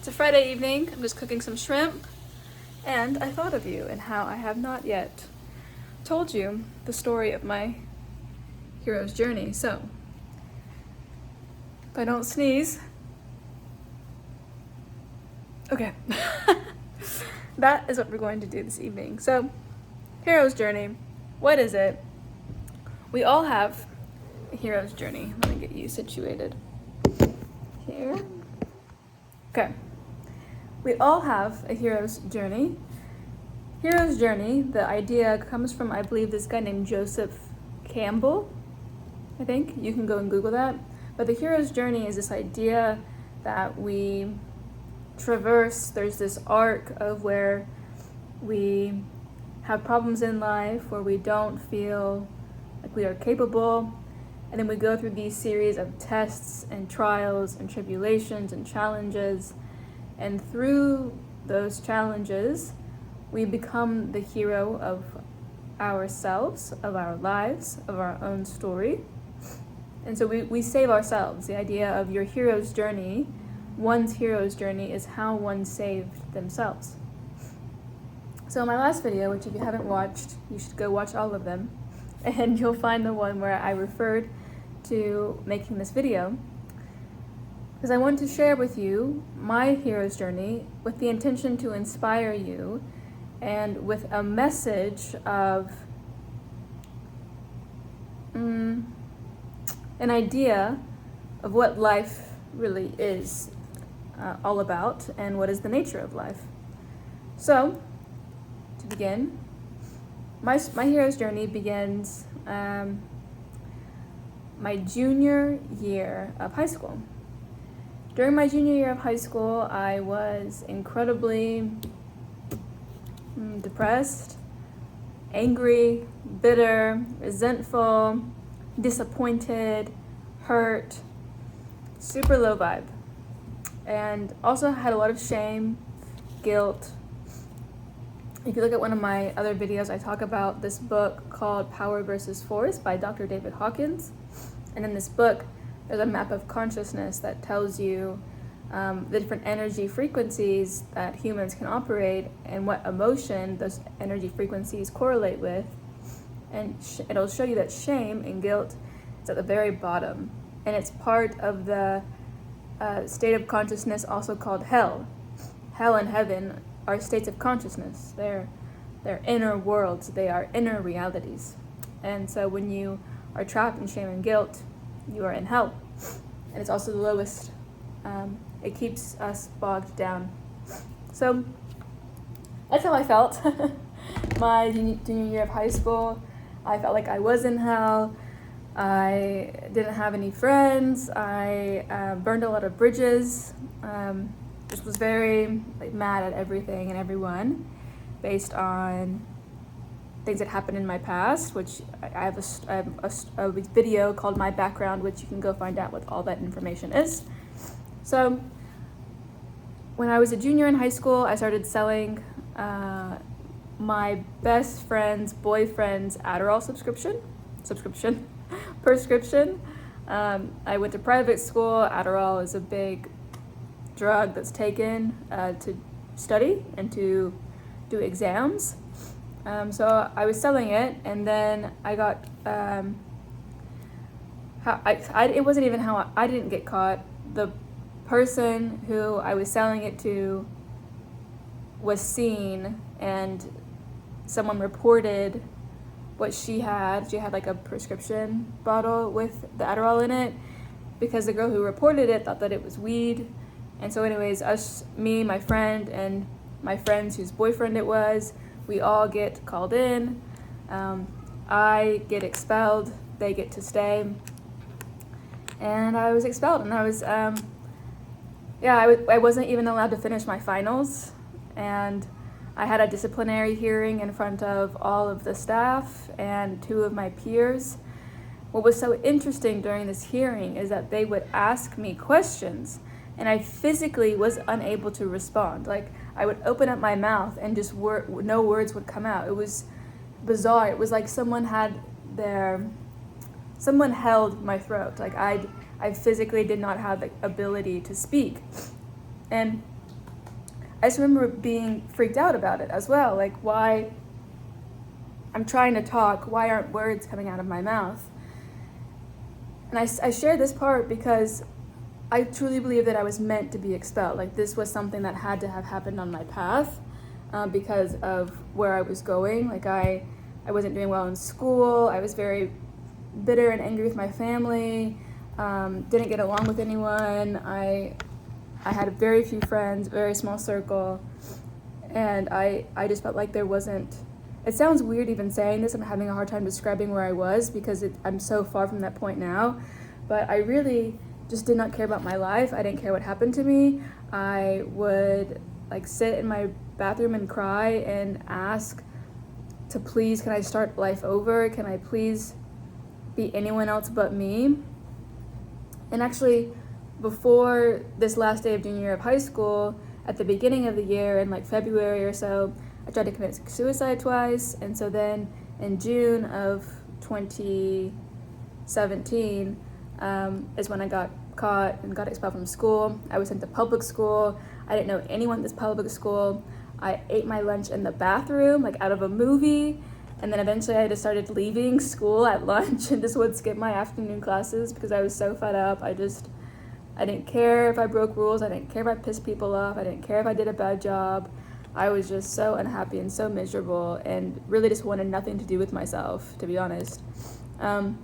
It's a Friday evening. I'm just cooking some shrimp, and I thought of you and how I have not yet told you the story of my hero's journey. So, if I don't sneeze, okay. That is what we're going to do this evening. So, hero's journey, what is it? We all have a hero's journey. Let me get you situated here. Okay. We all have a hero's journey. Hero's journey, the idea comes from, I believe, this guy named Joseph Campbell, I think. You can go and Google that. But the hero's journey is this idea that we traverse. There's this arc of where we have problems in life, where we don't feel like we are capable, and then we go through these series of tests and trials and tribulations and challenges, and through those challenges we become the hero of ourselves, of our lives, of our own story. And so we save ourselves. The idea of your hero's journey, one's hero's journey, is how one saved themselves. So my last video, which if you haven't watched, you should go watch all of them, and you'll find the one where I referred to making this video, because I want to share with you my hero's journey with the intention to inspire you and with a message of an idea of what life really is all about and what is the nature of life. So, to begin, my hero's journey begins my junior year of high school. During my junior year of high school, I was incredibly depressed, angry, bitter, resentful, disappointed, hurt, super low vibe. And also had a lot of shame, guilt. If you look at one of my other videos, I talk about this book called Power versus Force by Dr. David Hawkins. And in this book, there's a map of consciousness that tells you the different energy frequencies that humans can operate and what emotion those energy frequencies correlate with. And it'll show you that shame and guilt is at the very bottom. And it's part of the state of consciousness also called hell. Hell and heaven are states of consciousness. They're inner worlds. They are inner realities. And so when you are trapped in shame and guilt, you are in hell. And it's also the lowest. It keeps us bogged down. So that's how I felt. My junior year of high school, I felt like I was in hell. I didn't have any friends. I burned a lot of bridges. Just was very mad at everything and everyone based on things that happened in my past, which I have a video called My Background, which you can go find out what all that information is. So when I was a junior in high school, I started selling my best friend's boyfriend's Adderall prescription. I went to private school. Adderall is a big drug that's taken to study and to do exams. So I was selling it, and then I got, it wasn't even how I didn't get caught. The person who I was selling it to was seen, and someone reported what she had. She had like a prescription bottle with the Adderall in it, because the girl who reported it thought that it was weed. And so anyways, me, my friend, and my friends whose boyfriend it was, we all get called in. I get expelled, they get to stay. And I was expelled, and I was, I wasn't even allowed to finish my finals. And I had a disciplinary hearing in front of all of the staff and 2 of my peers. What was so interesting during this hearing is that they would ask me questions, and I physically was unable to respond. Like, I would open up my mouth and just no words would come out. It was bizarre. It was like someone held my throat. Like I physically did not have the ability to speak. And I just remember being freaked out about it as well. Like, why I'm trying to talk, why aren't words coming out of my mouth? And I share this part because I truly believe that I was meant to be expelled. Like, this was something that had to have happened on my path because of where I was going. Like, I wasn't doing well in school. I was very bitter and angry with my family. Didn't get along with anyone. I had very few friends, very small circle. And I just felt like there wasn't, it sounds weird even saying this. I'm having a hard time describing where I was because I'm so far from that point now. But I really just did not care about my life. I didn't care what happened to me. I would like sit in my bathroom and cry and ask to please, can I start life over? Can I please be anyone else but me? And actually, before this last day of junior year of high school, at the beginning of the year in like February or so, I tried to commit suicide twice. And so then in June of 2017 is when I got caught and got expelled from school. I was sent to public school. I didn't know anyone at this public school. I ate my lunch in the bathroom, like out of a movie. And then eventually I just started leaving school at lunch and just would skip my afternoon classes because I was so fed up. I didn't care if I broke rules. I didn't care if I pissed people off. I didn't care if I did a bad job. I was just so unhappy and so miserable and really just wanted nothing to do with myself, to be honest. And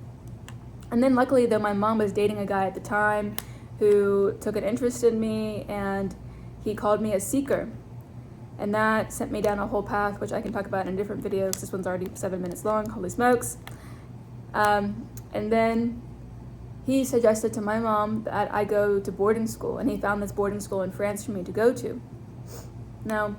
then luckily, though, my mom was dating a guy at the time who took an interest in me, and he called me a seeker. And that sent me down a whole path, which I can talk about in a different video because this one's already 7 minutes long, holy smokes. And then he suggested to my mom that I go to boarding school, and he found this boarding school in France for me to go to. Now,